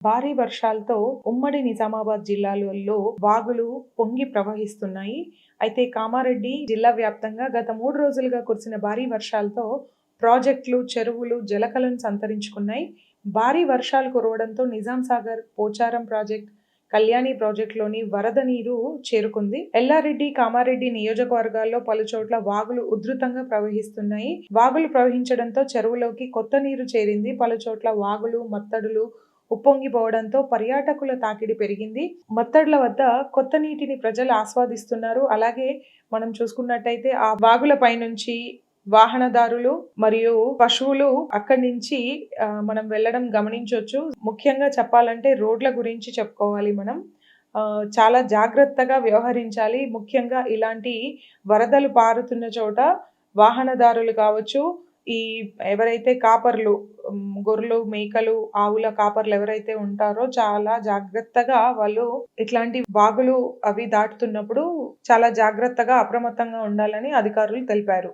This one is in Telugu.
భారీ వర్షాలతో ఉమ్మడి నిజామాబాద్ జిల్లాలలో వాగులు పొంగి ప్రవహిస్తున్నాయి. అయితే కామారెడ్డి జిల్లా వ్యాప్తంగా గత 3 రోజులుగా కురిసిన భారీ వర్షాలతో ప్రాజెక్టులు, చెరువులు జలకలను సంతరించుకున్నాయి. భారీ వర్షాలు కురవడంతో నిజాం సాగర్, పోచారం ప్రాజెక్ట్, కళ్యాణి ప్రాజెక్టులోని వరద నీరు చేరుకుంది. ఎల్లారెడ్డి, కామారెడ్డి నియోజకవర్గాల్లో పలుచోట్ల వాగులు ఉధృతంగా ప్రవహిస్తున్నాయి. వాగులు ప్రవహించడంతో చెరువులోకి కొత్త నీరు చేరింది. పలుచోట్ల వాగులు, మత్తడులు ఉప్పొంగిపోవడంతో పర్యాటకుల తాకిడి పెరిగింది. మత్తడ్ల వద్ద కొత్త నీటిని ప్రజలు ఆస్వాదిస్తున్నారు. అలాగే మనం చూసుకున్నట్టయితే ఆ వాగుల పైనుంచి వాహనదారులు మరియు పశువులు అక్కడి నుంచి మనం వెళ్ళడం గమనించవచ్చు. ముఖ్యంగా చెప్పాలంటే రోడ్ల గురించి చెప్పుకోవాలి మనం. చాలా జాగ్రత్తగా వ్యవహరించాలి. ముఖ్యంగా ఇలాంటి వరదలు పారుతున్న చోట వాహనదారులు కావచ్చు, ఈ ఎవరైతే కాపర్లు, గొర్రెలు, మేకలు, ఆవుల కాపర్లు ఎవరైతే ఉంటారో చాలా జాగ్రత్తగా వాళ్ళు ఇట్లాంటి వాగులు అవి దాటుతున్నప్పుడు చాలా జాగ్రత్తగా అప్రమత్తంగా ఉండాలని అధికారులు తెలిపారు.